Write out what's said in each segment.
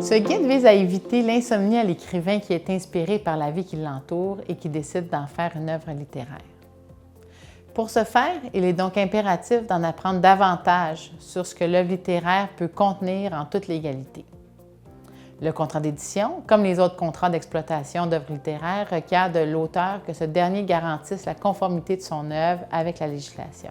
Ce guide vise à éviter l'insomnie à l'écrivain qui est inspiré par la vie qui l'entoure et qui décide d'en faire une œuvre littéraire. Pour ce faire, il est donc impératif d'en apprendre davantage sur ce que l'œuvre littéraire peut contenir en toute légalité. Le contrat d'édition, comme les autres contrats d'exploitation d'œuvres littéraires, requiert de l'auteur que ce dernier garantisse la conformité de son œuvre avec la législation.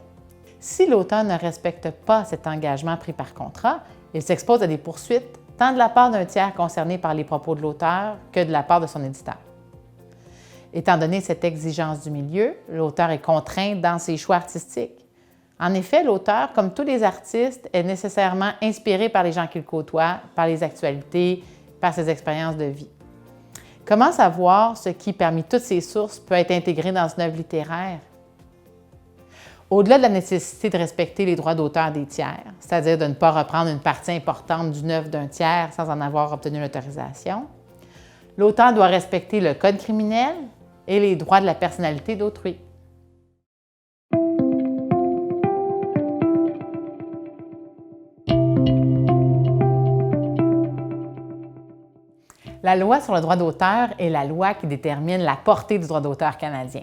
Si l'auteur ne respecte pas cet engagement pris par contrat, il s'expose à des poursuites tant de la part d'un tiers concerné par les propos de l'auteur que de la part de son éditeur. Étant donné cette exigence du milieu, l'auteur est contraint dans ses choix artistiques. En effet, l'auteur, comme tous les artistes, est nécessairement inspiré par les gens qu'il côtoie, par les actualités, par ses expériences de vie. Comment savoir ce qui, parmi toutes ces sources, peut être intégré dans une œuvre littéraire? Au-delà de la nécessité de respecter les droits d'auteur des tiers, c'est-à-dire de ne pas reprendre une partie importante d'une œuvre d'un tiers sans en avoir obtenu l'autorisation, l'auteur doit respecter le code criminel et les droits de la personnalité d'autrui. La loi sur le droit d'auteur est la loi qui détermine la portée du droit d'auteur canadien.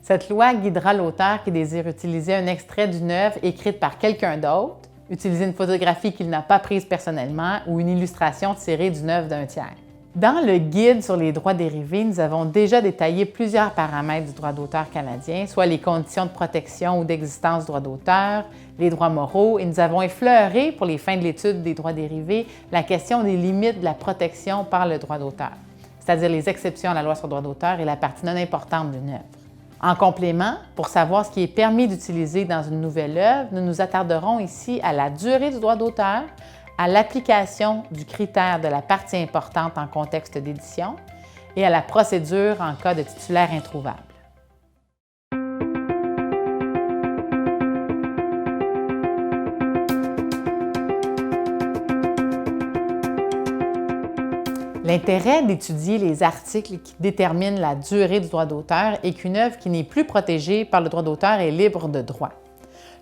Cette loi guidera l'auteur qui désire utiliser un extrait d'une œuvre écrite par quelqu'un d'autre, utiliser une photographie qu'il n'a pas prise personnellement ou une illustration tirée d'une œuvre d'un tiers. Dans le guide sur les droits dérivés, nous avons déjà détaillé plusieurs paramètres du droit d'auteur canadien, soit les conditions de protection ou d'existence du droit d'auteur, les droits moraux, et nous avons effleuré, pour les fins de l'étude des droits dérivés, la question des limites de la protection par le droit d'auteur, c'est-à-dire les exceptions à la loi sur le droit d'auteur et la partie non importante d'une œuvre. En complément, pour savoir ce qui est permis d'utiliser dans une nouvelle œuvre, nous nous attarderons ici à la durée du droit d'auteur, à l'application du critère de la partie importante en contexte d'édition et à la procédure en cas de titulaire introuvable. L'intérêt d'étudier les articles qui déterminent la durée du droit d'auteur est qu'une œuvre qui n'est plus protégée par le droit d'auteur est libre de droit.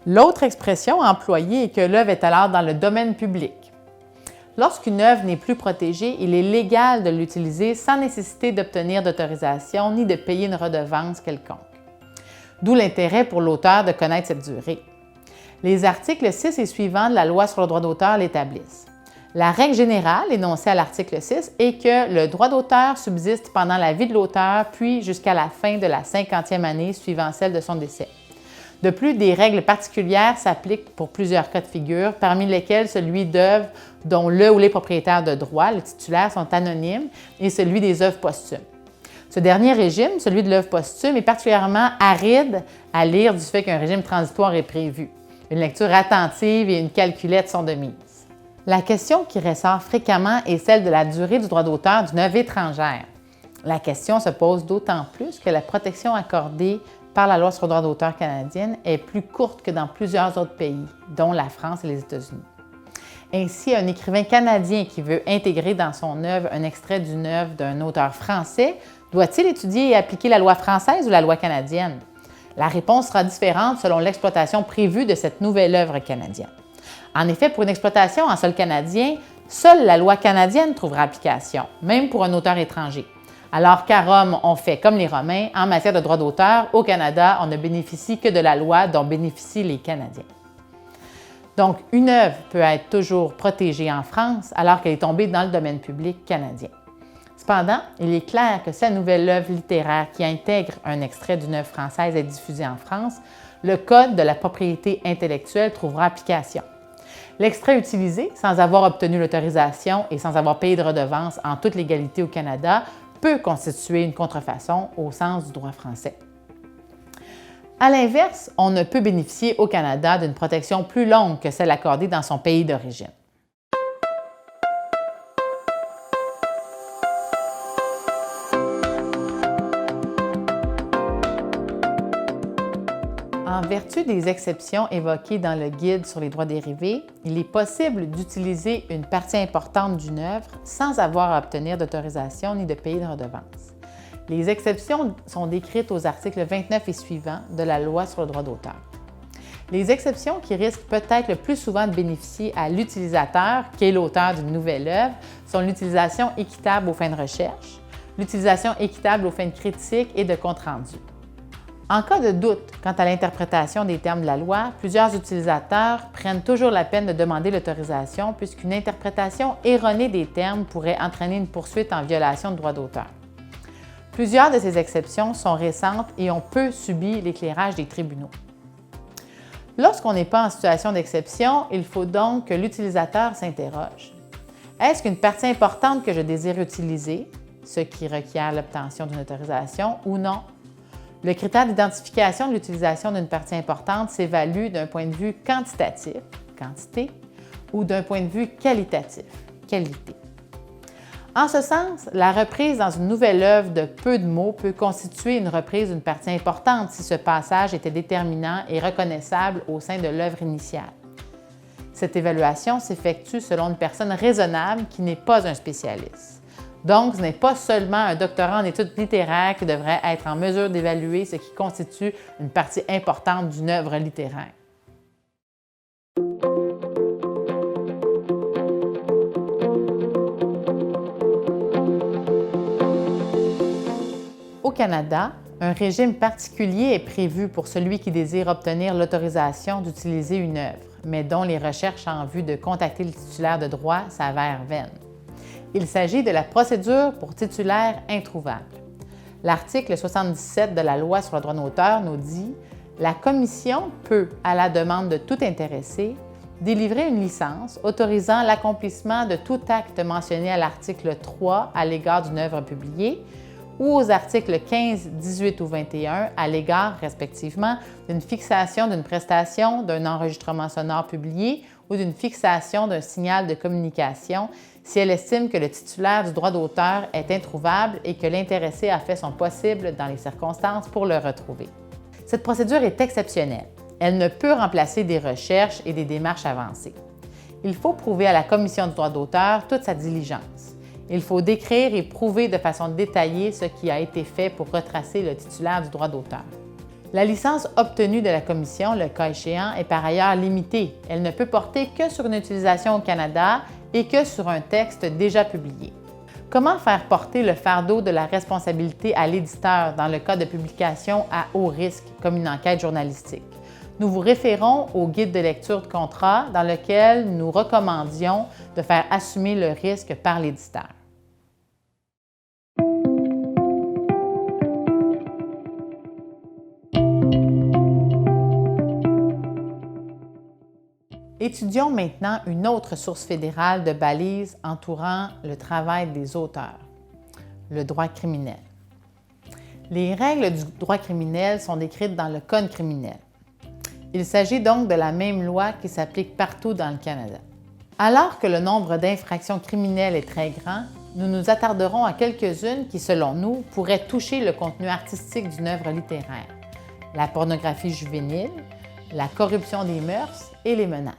L'autre expression employée est que l'œuvre est alors dans le domaine public. Lorsqu'une œuvre n'est plus protégée, il est légal de l'utiliser sans nécessité d'obtenir d'autorisation ni de payer une redevance quelconque. D'où l'intérêt pour l'auteur de connaître cette durée. Les articles 6 et suivants de la Loi sur le droit d'auteur l'établissent. La règle générale, énoncée à l'article 6, est que le droit d'auteur subsiste pendant la vie de l'auteur, puis jusqu'à la fin de la 50e année suivant celle de son décès. De plus, des règles particulières s'appliquent pour plusieurs cas de figure, parmi lesquels celui d'œuvres dont le ou les propriétaires de droit, le titulaire, sont anonymes, et celui des œuvres posthumes. Ce dernier régime, celui de l'œuvre posthume, est particulièrement aride à lire du fait qu'un régime transitoire est prévu. Une lecture attentive et une calculette sont de mise. La question qui ressort fréquemment est celle de la durée du droit d'auteur d'une œuvre étrangère. La question se pose d'autant plus que la protection accordée par la Loi sur le droit d'auteur canadienne est plus courte que dans plusieurs autres pays, dont la France et les États-Unis. Ainsi, un écrivain canadien qui veut intégrer dans son œuvre un extrait d'une œuvre d'un auteur français doit-il étudier et appliquer la loi française ou la loi canadienne? La réponse sera différente selon l'exploitation prévue de cette nouvelle œuvre canadienne. En effet, pour une exploitation en sol canadien, seule la loi canadienne trouvera application, même pour un auteur étranger. Alors qu'à Rome, on fait comme les Romains, en matière de droit d'auteur, au Canada, on ne bénéficie que de la loi dont bénéficient les Canadiens. Donc, une œuvre peut être toujours protégée en France alors qu'elle est tombée dans le domaine public canadien. Cependant, il est clair que si la nouvelle œuvre littéraire qui intègre un extrait d'une œuvre française est diffusée en France, le Code de la propriété intellectuelle trouvera application. L'extrait utilisé, sans avoir obtenu l'autorisation et sans avoir payé de redevance en toute légalité au Canada, peut constituer une contrefaçon au sens du droit français. À l'inverse, on ne peut bénéficier au Canada d'une protection plus longue que celle accordée dans son pays d'origine. En vertu des exceptions évoquées dans le Guide sur les droits dérivés, il est possible d'utiliser une partie importante d'une œuvre sans avoir à obtenir d'autorisation ni de payer de redevance. Les exceptions sont décrites aux articles 29 et suivants de la Loi sur le droit d'auteur. Les exceptions qui risquent peut-être le plus souvent de bénéficier à l'utilisateur, qui est l'auteur d'une nouvelle œuvre, sont l'utilisation équitable aux fins de recherche, l'utilisation équitable aux fins de critique et de compte-rendu. En cas de doute quant à l'interprétation des termes de la loi, plusieurs utilisateurs prennent toujours la peine de demander l'autorisation puisqu'une interprétation erronée des termes pourrait entraîner une poursuite en violation de droit d'auteur. Plusieurs de ces exceptions sont récentes et ont peu subi l'éclairage des tribunaux. Lorsqu'on n'est pas en situation d'exception, il faut donc que l'utilisateur s'interroge. Est-ce qu'une partie importante que je désire utiliser, ce qui requiert l'obtention d'une autorisation, ou non? Le critère d'identification de l'utilisation d'une partie importante s'évalue d'un point de vue quantitatif, quantité, ou d'un point de vue qualitatif, qualité. En ce sens, la reprise dans une nouvelle œuvre de peu de mots peut constituer une reprise d'une partie importante si ce passage était déterminant et reconnaissable au sein de l'œuvre initiale. Cette évaluation s'effectue selon une personne raisonnable qui n'est pas un spécialiste. Donc, ce n'est pas seulement un doctorant en études littéraires qui devrait être en mesure d'évaluer ce qui constitue une partie importante d'une œuvre littéraire. Au Canada, un régime particulier est prévu pour celui qui désire obtenir l'autorisation d'utiliser une œuvre, mais dont les recherches en vue de contacter le titulaire de droit s'avèrent vaines. Il s'agit de la procédure pour titulaire introuvable. L'article 77 de la Loi sur le droit d'auteur nous dit « La Commission peut, à la demande de tout intéressé, délivrer une licence autorisant l'accomplissement de tout acte mentionné à l'article 3 à l'égard d'une œuvre publiée ou aux articles 15, 18 ou 21 à l'égard, respectivement, d'une fixation d'une prestation, d'un enregistrement sonore publié ou d'une fixation d'un signal de communication si elle estime que le titulaire du droit d'auteur est introuvable et que l'intéressé a fait son possible dans les circonstances pour le retrouver. Cette procédure est exceptionnelle. Elle ne peut remplacer des recherches et des démarches avancées. Il faut prouver à la Commission du droit d'auteur toute sa diligence. Il faut décrire et prouver de façon détaillée ce qui a été fait pour retracer le titulaire du droit d'auteur. La licence obtenue de la Commission, le cas échéant, est par ailleurs limitée. Elle ne peut porter que sur une utilisation au Canada et que sur un texte déjà publié. Comment faire porter le fardeau de la responsabilité à l'éditeur dans le cas de publication à haut risque, comme une enquête journalistique? Nous vous référons au guide de lecture de contrat dans lequel nous recommandions de faire assumer le risque par l'éditeur. Étudions maintenant une autre source fédérale de balises entourant le travail des auteurs, le droit criminel. Les règles du droit criminel sont décrites dans le Code criminel. Il s'agit donc de la même loi qui s'applique partout dans le Canada. Alors que le nombre d'infractions criminelles est très grand, nous nous attarderons à quelques-unes qui, selon nous, pourraient toucher le contenu artistique d'une œuvre littéraire: la pornographie juvénile, la corruption des mœurs et les menaces.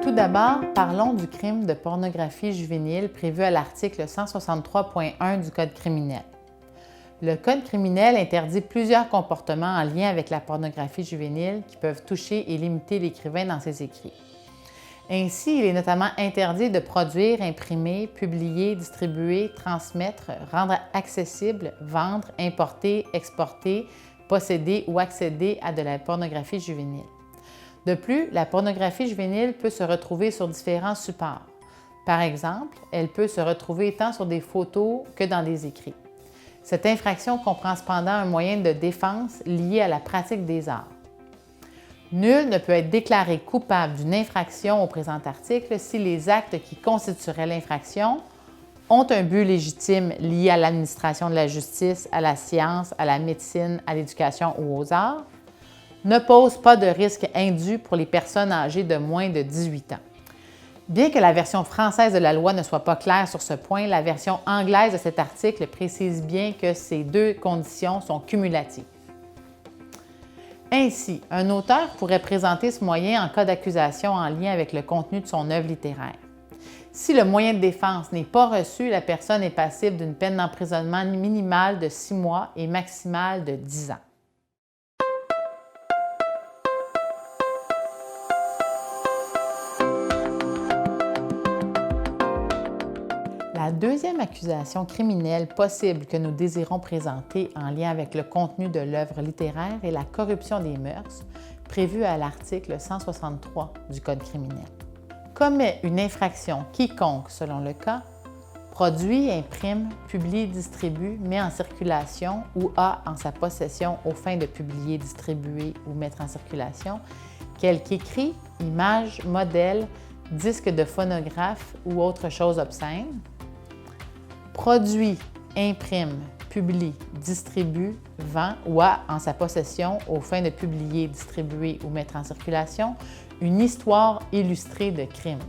Tout d'abord, parlons du crime de pornographie juvénile prévu à l'article 163.1 du Code criminel. Le Code criminel interdit plusieurs comportements en lien avec la pornographie juvénile qui peuvent toucher et limiter l'écrivain dans ses écrits. Ainsi, il est notamment interdit de produire, imprimer, publier, distribuer, transmettre, rendre accessible, vendre, importer, exporter, posséder ou accéder à de la pornographie juvénile. De plus, la pornographie juvénile peut se retrouver sur différents supports. Par exemple, elle peut se retrouver tant sur des photos que dans des écrits. Cette infraction comprend cependant un moyen de défense lié à la pratique des arts. Nul ne peut être déclaré coupable d'une infraction au présent article si les actes qui constitueraient l'infraction ont un but légitime lié à l'administration de la justice, à la science, à la médecine, à l'éducation ou aux arts, ne posent pas de risque indu pour les personnes âgées de moins de 18 ans. Bien que la version française de la loi ne soit pas claire sur ce point, la version anglaise de cet article précise bien que ces deux conditions sont cumulatives. Ainsi, un auteur pourrait présenter ce moyen en cas d'accusation en lien avec le contenu de son œuvre littéraire. Si le moyen de défense n'est pas reçu, la personne est passible d'une peine d'emprisonnement minimale de 6 mois et maximale de 10 ans. La deuxième accusation criminelle possible que nous désirons présenter en lien avec le contenu de l'œuvre littéraire est la corruption des mœurs, prévue à l'article 163 du Code criminel. Commet une infraction quiconque, selon le cas, produit, imprime, publie, distribue, met en circulation ou a en sa possession aux fins de publier, distribuer ou mettre en circulation quelque écrit, image, modèle, disque de phonographe ou autre chose obscène, produit, imprime, publie, distribue, vend ou a en sa possession aux fins de publier, distribuer ou mettre en circulation une histoire illustrée de crime.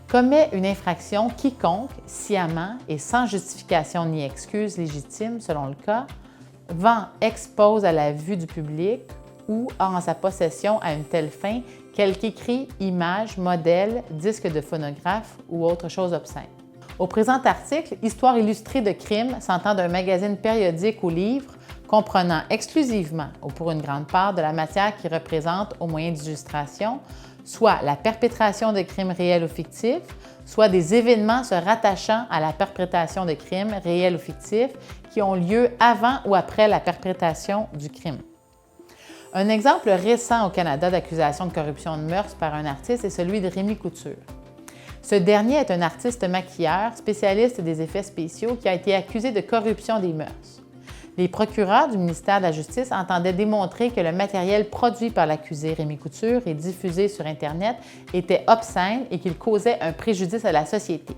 Commet une infraction quiconque, sciemment et sans justification ni excuse légitime selon le cas, vend, expose à la vue du public ou a en sa possession à une telle fin quelque écrit, image, modèle, disque de phonographe ou autre chose obscène. Au présent article, Histoire illustrée de crime s'entend d'un magazine périodique ou livre comprenant exclusivement ou pour une grande part de la matière qui représente au moyen d'illustration soit la perpétration de crimes réels ou fictifs, soit des événements se rattachant à la perpétration de crimes réels ou fictifs qui ont lieu avant ou après la perpétration du crime. Un exemple récent au Canada d'accusation de corruption de mœurs par un artiste est celui de Rémy Couture. Ce dernier est un artiste maquilleur, spécialiste des effets spéciaux, qui a été accusé de corruption des mœurs. Les procureurs du ministère de la Justice entendaient démontrer que le matériel produit par l'accusé Rémy Couture et diffusé sur Internet était obscène et qu'il causait un préjudice à la société.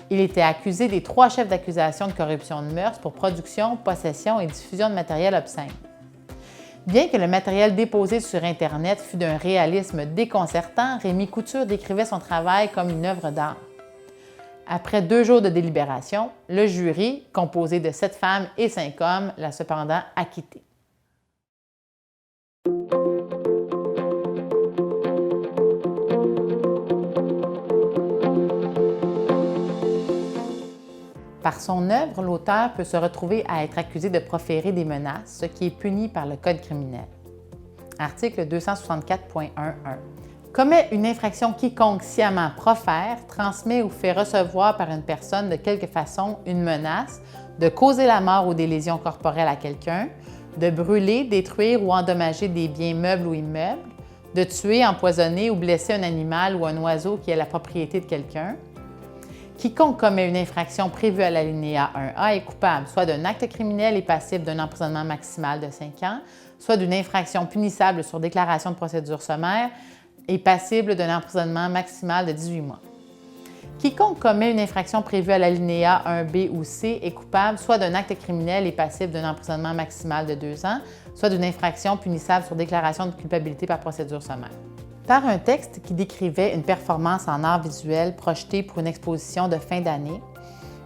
Il était accusé des 3 chefs d'accusation de corruption de mœurs pour production, possession et diffusion de matériel obscène. Bien que le matériel déposé sur Internet fût d'un réalisme déconcertant, Rémy Couture décrivait son travail comme une œuvre d'art. Après 2 jours de délibération, le jury, composé de 7 femmes et 5 hommes, l'a cependant acquitté. Par son œuvre, l'auteur peut se retrouver à être accusé de proférer des menaces, ce qui est puni par le Code criminel. Article 264.11. Commet une infraction quiconque sciemment profère, transmet ou fait recevoir par une personne de quelque façon une menace, de causer la mort ou des lésions corporelles à quelqu'un, de brûler, détruire ou endommager des biens meubles ou immeubles, de tuer, empoisonner ou blesser un animal ou un oiseau qui est la propriété de quelqu'un. Quiconque commet une infraction prévue à l'alinéa 1A est coupable soit d'un acte criminel et passible d'un emprisonnement maximal de 5 ans, soit d'une infraction punissable sur déclaration de procédure sommaire et passible d'un emprisonnement maximal de 18 mois. Quiconque commet une infraction prévue à l'alinéa 1B ou C est coupable soit d'un acte criminel et passible d'un emprisonnement maximal de 2 ans, soit d'une infraction punissable sur déclaration de culpabilité par procédure sommaire. Par un texte qui décrivait une performance en art visuel projetée pour une exposition de fin d'année,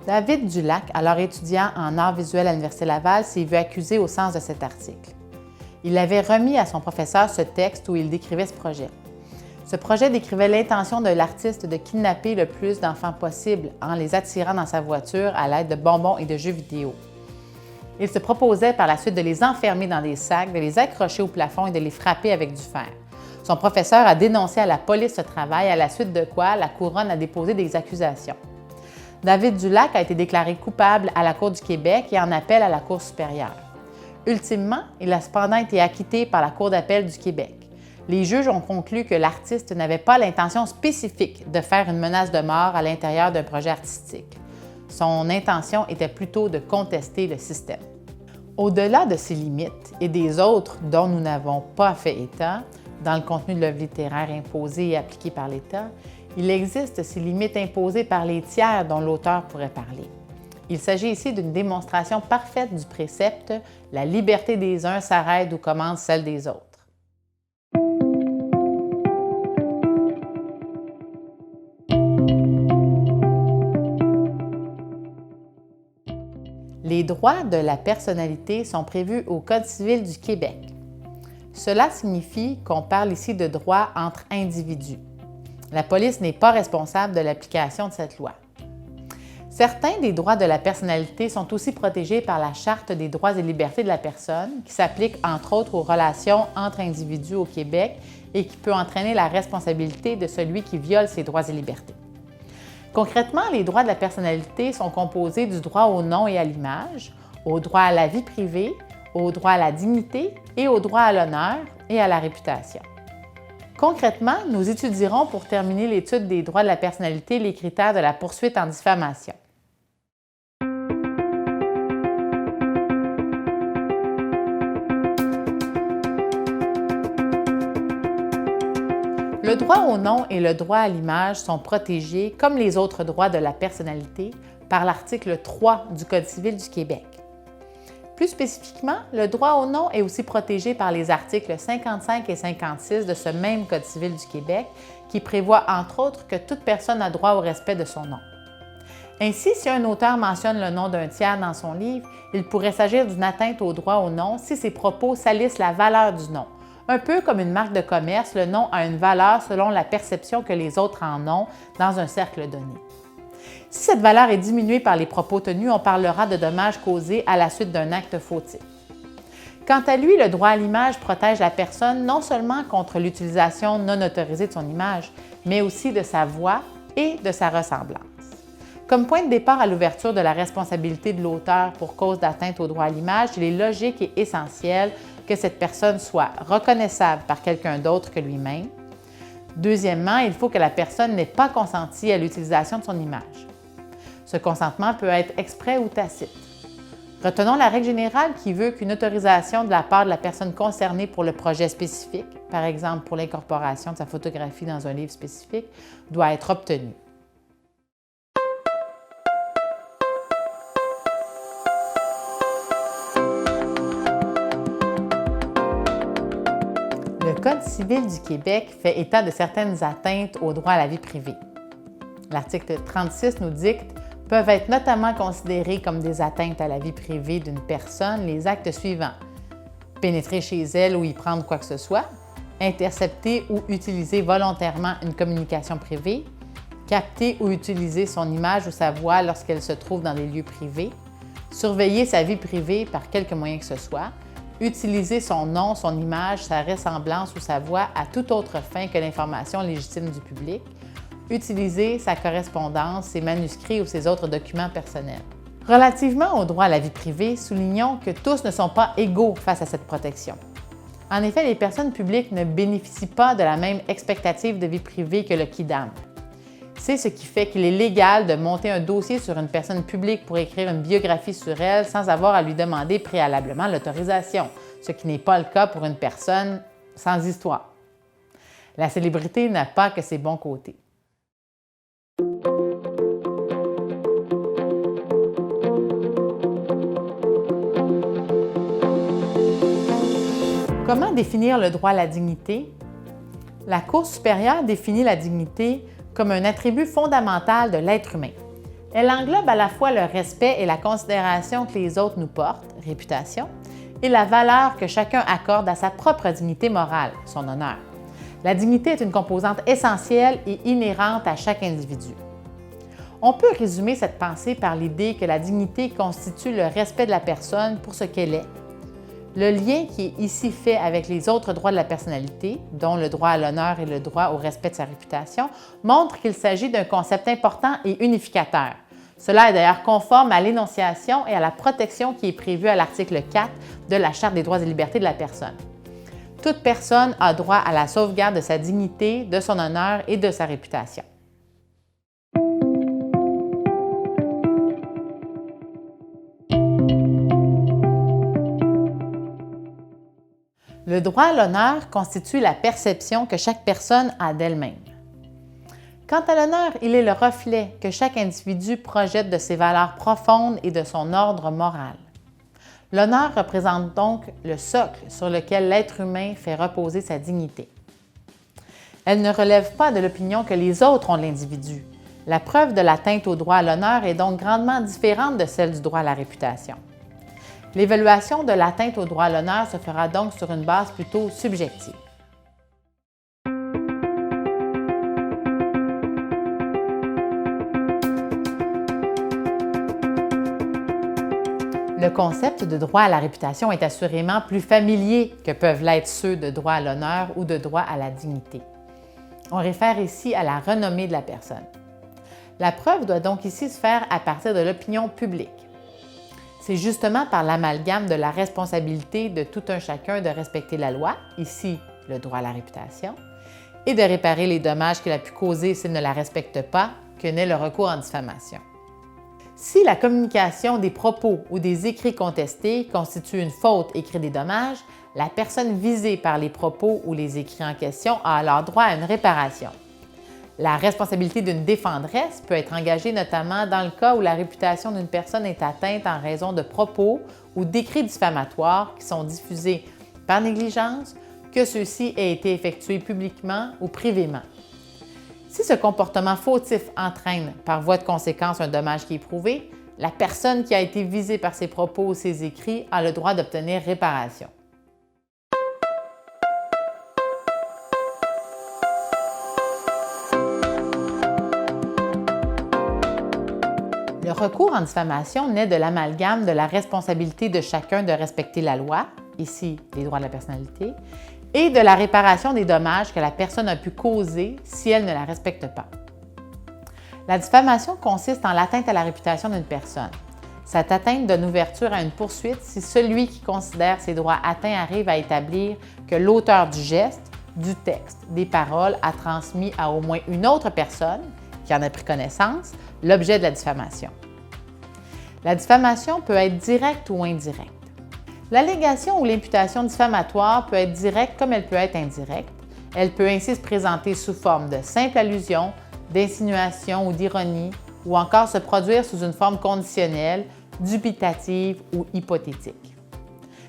David Dulac, alors étudiant en art visuel à l'Université Laval, s'est vu accusé au sens de cet article. Il avait remis à son professeur ce texte où il décrivait ce projet. Ce projet décrivait l'intention de l'artiste de kidnapper le plus d'enfants possible en les attirant dans sa voiture à l'aide de bonbons et de jeux vidéo. Il se proposait par la suite de les enfermer dans des sacs, de les accrocher au plafond et de les frapper avec du fer. Son professeur a dénoncé à la police ce travail, à la suite de quoi la Couronne a déposé des accusations. David Dulac a été déclaré coupable à la Cour du Québec et en appel à la Cour supérieure. Ultimement, il a cependant été acquitté par la Cour d'appel du Québec. Les juges ont conclu que l'artiste n'avait pas l'intention spécifique de faire une menace de mort à l'intérieur d'un projet artistique. Son intention était plutôt de contester le système. Au-delà de ces limites et des autres dont nous n'avons pas fait état, dans le contenu de l'œuvre littéraire imposée et appliquée par l'État, il existe ces limites imposées par les tiers dont l'auteur pourrait parler. Il s'agit ici d'une démonstration parfaite du précepte « La liberté des uns s'arrête où commence celle des autres ». Les droits de la personnalité sont prévus au Code civil du Québec. Cela signifie qu'on parle ici de droits entre individus. La police n'est pas responsable de l'application de cette loi. Certains des droits de la personnalité sont aussi protégés par la Charte des droits et libertés de la personne, qui s'applique entre autres aux relations entre individus au Québec et qui peut entraîner la responsabilité de celui qui viole ces droits et libertés. Concrètement, les droits de la personnalité sont composés du droit au nom et à l'image, au droit à la vie privée, au droit à la dignité et au droit à l'honneur et à la réputation. Concrètement, nous étudierons pour terminer l'étude des droits de la personnalité les critères de la poursuite en diffamation. Le droit au nom et le droit à l'image sont protégés, comme les autres droits de la personnalité, par l'article 3 du Code civil du Québec. Plus spécifiquement, le droit au nom est aussi protégé par les articles 55 et 56 de ce même Code civil du Québec, qui prévoit entre autres que toute personne a droit au respect de son nom. Ainsi, si un auteur mentionne le nom d'un tiers dans son livre, il pourrait s'agir d'une atteinte au droit au nom si ses propos salissent la valeur du nom. Un peu comme une marque de commerce, le nom a une valeur selon la perception que les autres en ont dans un cercle donné. Si cette valeur est diminuée par les propos tenus, on parlera de dommages causés à la suite d'un acte fautif. Quant à lui, le droit à l'image protège la personne non seulement contre l'utilisation non autorisée de son image, mais aussi de sa voix et de sa ressemblance. Comme point de départ à l'ouverture de la responsabilité de l'auteur pour cause d'atteinte au droit à l'image, il est logique et essentiel que cette personne soit reconnaissable par quelqu'un d'autre que lui-même. Deuxièmement, il faut que la personne n'ait pas consenti à l'utilisation de son image. Ce consentement peut être exprès ou tacite. Retenons la règle générale qui veut qu'une autorisation de la part de la personne concernée pour le projet spécifique, par exemple pour l'incorporation de sa photographie dans un livre spécifique, doit être obtenue. Le Code civil du Québec fait état de certaines atteintes au droit à la vie privée. L'article 36 nous dicte « peuvent être notamment considérés comme des atteintes à la vie privée d'une personne les actes suivants. Pénétrer chez elle ou y prendre quoi que ce soit, intercepter ou utiliser volontairement une communication privée, capter ou utiliser son image ou sa voix lorsqu'elle se trouve dans des lieux privés, surveiller sa vie privée par quelque moyen que ce soit, utiliser son nom, son image, sa ressemblance ou sa voix à toute autre fin que l'information légitime du public, utiliser sa correspondance, ses manuscrits ou ses autres documents personnels. » Relativement au droit à la vie privée, soulignons que tous ne sont pas égaux face à cette protection. En effet, les personnes publiques ne bénéficient pas de la même expectative de vie privée que le quidam. C'est ce qui fait qu'il est légal de monter un dossier sur une personne publique pour écrire une biographie sur elle sans avoir à lui demander préalablement l'autorisation, ce qui n'est pas le cas pour une personne sans histoire. La célébrité n'a pas que ses bons côtés. Comment définir le droit à la dignité? La Cour supérieure définit la dignité comme un attribut fondamental de l'être humain. Elle englobe à la fois le respect et la considération que les autres nous portent, réputation, et la valeur que chacun accorde à sa propre dignité morale, son honneur. La dignité est une composante essentielle et inhérente à chaque individu. On peut résumer cette pensée par l'idée que la dignité constitue le respect de la personne pour ce qu'elle est. Le lien qui est ici fait avec les autres droits de la personnalité, dont le droit à l'honneur et le droit au respect de sa réputation, montre qu'il s'agit d'un concept important et unificateur. Cela est d'ailleurs conforme à l'énonciation et à la protection qui est prévue à l'article 4 de la Charte des droits et libertés de la personne. Toute personne a droit à la sauvegarde de sa dignité, de son honneur et de sa réputation. Le droit à l'honneur constitue la perception que chaque personne a d'elle-même. Quant à l'honneur, il est le reflet que chaque individu projette de ses valeurs profondes et de son ordre moral. L'honneur représente donc le socle sur lequel l'être humain fait reposer sa dignité. Elle ne relève pas de l'opinion que les autres ont de l'individu. La preuve de l'atteinte au droit à l'honneur est donc grandement différente de celle du droit à la réputation. L'évaluation de l'atteinte au droit à l'honneur se fera donc sur une base plutôt subjective. Le concept de droit à la réputation est assurément plus familier que peuvent l'être ceux de droit à l'honneur ou de droit à la dignité. On réfère ici à la renommée de la personne. La preuve doit donc ici se faire à partir de l'opinion publique. C'est justement par l'amalgame de la responsabilité de tout un chacun de respecter la loi, ici le droit à la réputation, et de réparer les dommages qu'il a pu causer s'il ne la respecte pas, que naît le recours en diffamation. Si la communication des propos ou des écrits contestés constitue une faute et crée des dommages, la personne visée par les propos ou les écrits en question a alors droit à une réparation. La responsabilité d'une défendresse peut être engagée notamment dans le cas où la réputation d'une personne est atteinte en raison de propos ou d'écrits diffamatoires qui sont diffusés par négligence, que ceux-ci aient été effectués publiquement ou privément. Si ce comportement fautif entraîne par voie de conséquence un dommage qui est prouvé, la personne qui a été visée par ces propos ou ces écrits a le droit d'obtenir réparation. Le recours en diffamation naît de l'amalgame de la responsabilité de chacun de respecter la loi, ici les droits de la personnalité, et de la réparation des dommages que la personne a pu causer si elle ne la respecte pas. La diffamation consiste en l'atteinte à la réputation d'une personne. Cette atteinte donne ouverture à une poursuite si celui qui considère ses droits atteints arrive à établir que l'auteur du geste, du texte, des paroles a transmis à au moins une autre personne qui en a pris connaissance l'objet de la diffamation. La diffamation peut être directe ou indirecte. L'allégation ou l'imputation diffamatoire peut être directe comme elle peut être indirecte. Elle peut ainsi se présenter sous forme de simple allusion, d'insinuation ou d'ironie, ou encore se produire sous une forme conditionnelle, dubitative ou hypothétique.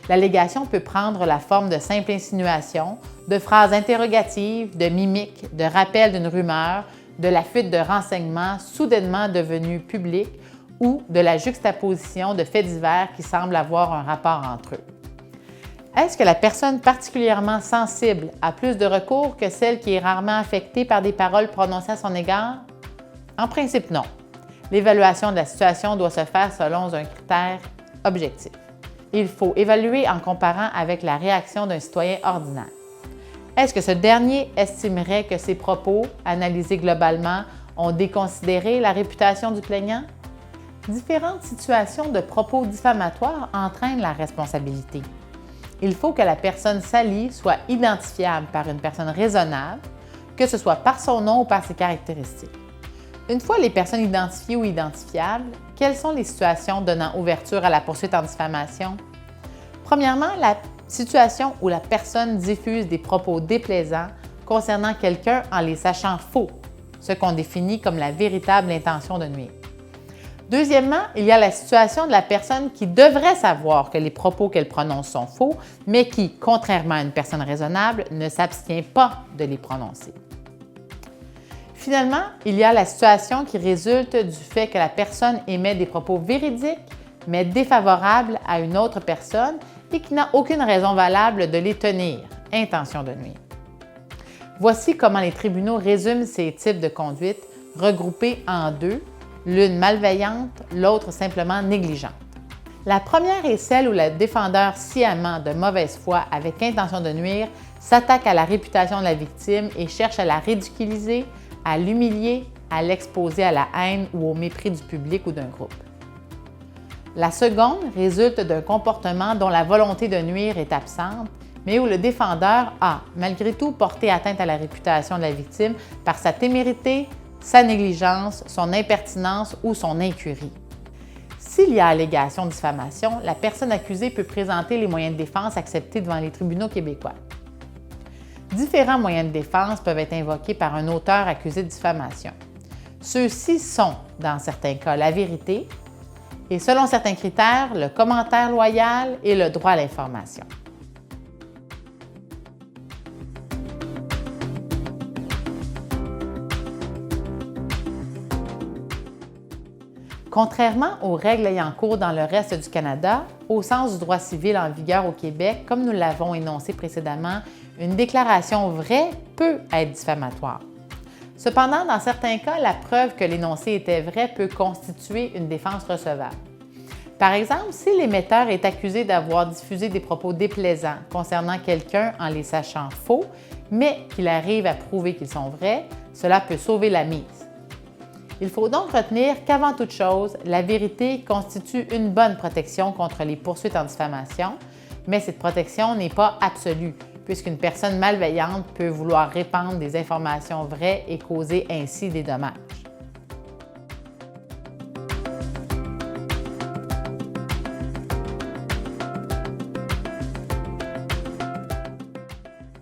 L'allégation peut prendre la forme de simple insinuation, de phrases interrogatives, de mimiques, de rappel d'une rumeur, de la fuite de renseignements soudainement devenus publics ou de la juxtaposition de faits divers qui semblent avoir un rapport entre eux. Est-ce que la personne particulièrement sensible a plus de recours que celle qui est rarement affectée par des paroles prononcées à son égard? En principe, non. L'évaluation de la situation doit se faire selon un critère objectif. Il faut évaluer en comparant avec la réaction d'un citoyen ordinaire. Est-ce que ce dernier estimerait que ses propos, analysés globalement, ont déconsidéré la réputation du plaignant? Différentes situations de propos diffamatoires entraînent la responsabilité. Il faut que la personne salie soit identifiable par une personne raisonnable, que ce soit par son nom ou par ses caractéristiques. Une fois les personnes identifiées ou identifiables, quelles sont les situations donnant ouverture à la poursuite en diffamation? Premièrement, la situation où la personne diffuse des propos déplaisants concernant quelqu'un en les sachant faux, ce qu'on définit comme la véritable intention de nuire. Deuxièmement, il y a la situation de la personne qui devrait savoir que les propos qu'elle prononce sont faux, mais qui, contrairement à une personne raisonnable, ne s'abstient pas de les prononcer. Finalement, il y a la situation qui résulte du fait que la personne émet des propos véridiques, mais défavorables à une autre personne et qui n'a aucune raison valable de les tenir, intention de nuire. Voici comment les tribunaux résument ces types de conduites regroupés en deux, l'une malveillante, l'autre simplement négligente. La première est celle où le défendeur sciemment de mauvaise foi avec intention de nuire s'attaque à la réputation de la victime et cherche à la ridiculiser, à l'humilier, à l'exposer à la haine ou au mépris du public ou d'un groupe. La seconde résulte d'un comportement dont la volonté de nuire est absente, mais où le défendeur a, malgré tout, porté atteinte à la réputation de la victime par sa témérité, sa négligence, son impertinence ou son incurie. S'il y a allégation de diffamation, la personne accusée peut présenter les moyens de défense acceptés devant les tribunaux québécois. Différents moyens de défense peuvent être invoqués par un auteur accusé de diffamation. Ceux-ci sont, dans certains cas, la vérité et, selon certains critères, le commentaire loyal et le droit à l'information. Contrairement aux règles ayant cours dans le reste du Canada, au sens du droit civil en vigueur au Québec, comme nous l'avons énoncé précédemment, une déclaration vraie peut être diffamatoire. Cependant, dans certains cas, la preuve que l'énoncé était vrai peut constituer une défense recevable. Par exemple, si l'émetteur est accusé d'avoir diffusé des propos déplaisants concernant quelqu'un en les sachant faux, mais qu'il arrive à prouver qu'ils sont vrais, cela peut sauver la mise. Il faut donc retenir qu'avant toute chose, la vérité constitue une bonne protection contre les poursuites en diffamation, mais cette protection n'est pas absolue, puisqu'une personne malveillante peut vouloir répandre des informations vraies et causer ainsi des dommages.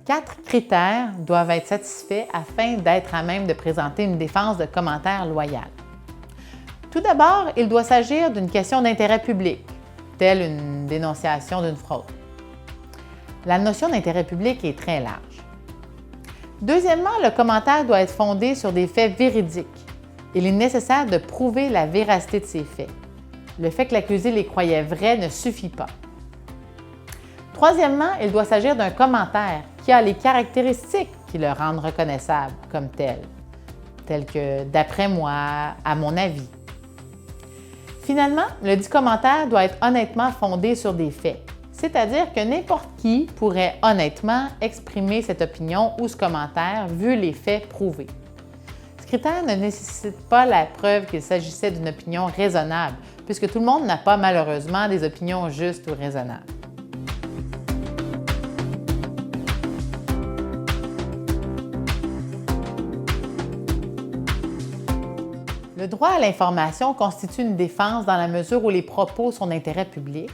Quatre critères doivent être satisfaits afin d'être à même de présenter une défense de commentaires loyal. Tout d'abord, il doit s'agir d'une question d'intérêt public, telle une dénonciation d'une fraude. La notion d'intérêt public est très large. Deuxièmement, le commentaire doit être fondé sur des faits véridiques. Il est nécessaire de prouver la véracité de ces faits. Le fait que l'accusé les croyait vrais ne suffit pas. Troisièmement, il doit s'agir d'un commentaire qui a les caractéristiques qui le rendent reconnaissable comme tel que « d'après moi »,« à mon avis ». Finalement, le dit commentaire doit être honnêtement fondé sur des faits, c'est-à-dire que n'importe qui pourrait honnêtement exprimer cette opinion ou ce commentaire vu les faits prouvés. Ce critère ne nécessite pas la preuve qu'il s'agissait d'une opinion raisonnable, puisque tout le monde n'a pas malheureusement des opinions justes ou raisonnables. Le droit à l'information constitue une défense dans la mesure où les propos sont d'intérêt public,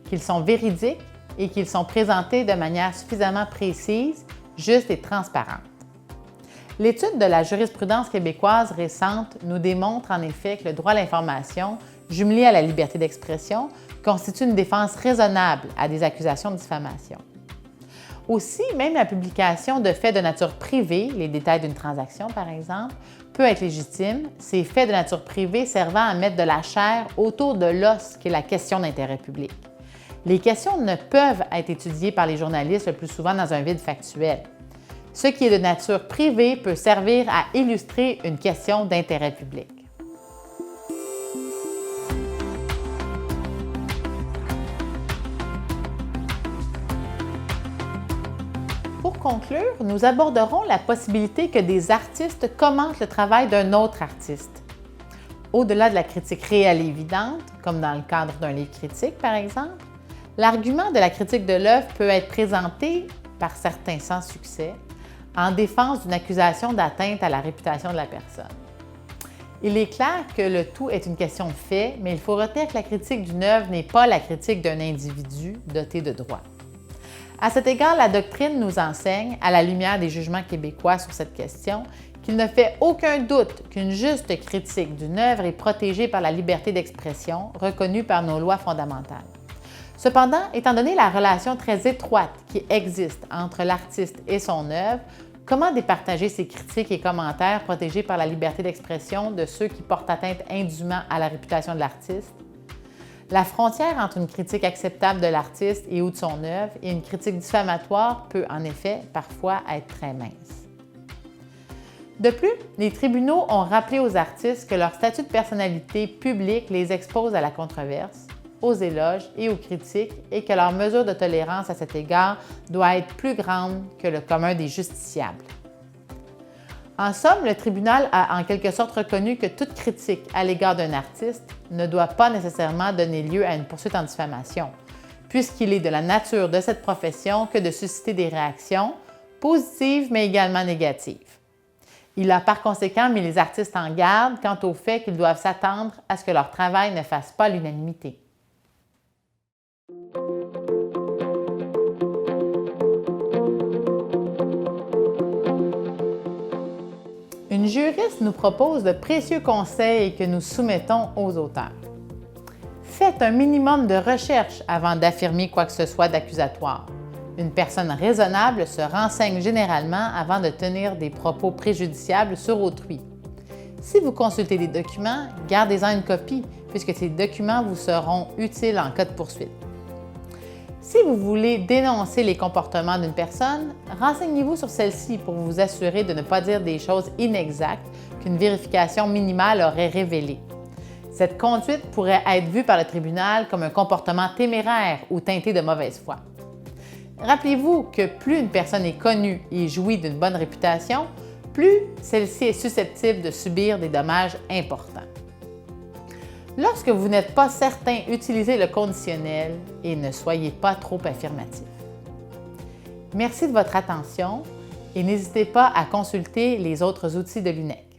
qu'ils sont véridiques et qu'ils sont présentés de manière suffisamment précise, juste et transparente. L'étude de la jurisprudence québécoise récente nous démontre en effet que le droit à l'information, jumelé à la liberté d'expression, constitue une défense raisonnable à des accusations de diffamation. Aussi, même la publication de faits de nature privée, les détails d'une transaction par exemple, peut être légitime, ces faits de nature privée servant à mettre de la chair autour de l'os qui est la question d'intérêt public. Les questions ne peuvent être étudiées par les journalistes le plus souvent dans un vide factuel. Ce qui est de nature privée peut servir à illustrer une question d'intérêt public. Pour conclure, nous aborderons la possibilité que des artistes commentent le travail d'un autre artiste. Au-delà de la critique réelle et évidente, comme dans le cadre d'un livre critique par exemple, l'argument de la critique de l'œuvre peut être présenté, par certains sans succès, en défense d'une accusation d'atteinte à la réputation de la personne. Il est clair que le tout est une question de fait, mais il faut retenir que la critique d'une œuvre n'est pas la critique d'un individu doté de droits. À cet égard, la doctrine nous enseigne, à la lumière des jugements québécois sur cette question, qu'il ne fait aucun doute qu'une juste critique d'une œuvre est protégée par la liberté d'expression reconnue par nos lois fondamentales. Cependant, étant donné la relation très étroite qui existe entre l'artiste et son œuvre, comment départager ces critiques et commentaires protégés par la liberté d'expression de ceux qui portent atteinte indûment à la réputation de l'artiste? La frontière entre une critique acceptable de l'artiste et ou de son œuvre et une critique diffamatoire peut en effet parfois être très mince. De plus, les tribunaux ont rappelé aux artistes que leur statut de personnalité publique les expose à la controverse, aux éloges et aux critiques et que leur mesure de tolérance à cet égard doit être plus grande que le commun des justiciables. En somme, le tribunal a en quelque sorte reconnu que toute critique à l'égard d'un artiste ne doit pas nécessairement donner lieu à une poursuite en diffamation, puisqu'il est de la nature de cette profession que de susciter des réactions, positives mais également négatives. Il a par conséquent mis les artistes en garde quant au fait qu'ils doivent s'attendre à ce que leur travail ne fasse pas l'unanimité. Une juriste nous propose de précieux conseils que nous soumettons aux auteurs. Faites un minimum de recherche avant d'affirmer quoi que ce soit d'accusatoire. Une personne raisonnable se renseigne généralement avant de tenir des propos préjudiciables sur autrui. Si vous consultez des documents, gardez-en une copie, puisque ces documents vous seront utiles en cas de poursuite. Si vous voulez dénoncer les comportements d'une personne, renseignez-vous sur celle-ci pour vous assurer de ne pas dire des choses inexactes qu'une vérification minimale aurait révélées. Cette conduite pourrait être vue par le tribunal comme un comportement téméraire ou teinté de mauvaise foi. Rappelez-vous que plus une personne est connue et jouit d'une bonne réputation, plus celle-ci est susceptible de subir des dommages importants. Lorsque vous n'êtes pas certain, utilisez le conditionnel et ne soyez pas trop affirmatif. Merci de votre attention et n'hésitez pas à consulter les autres outils de l'UNEC.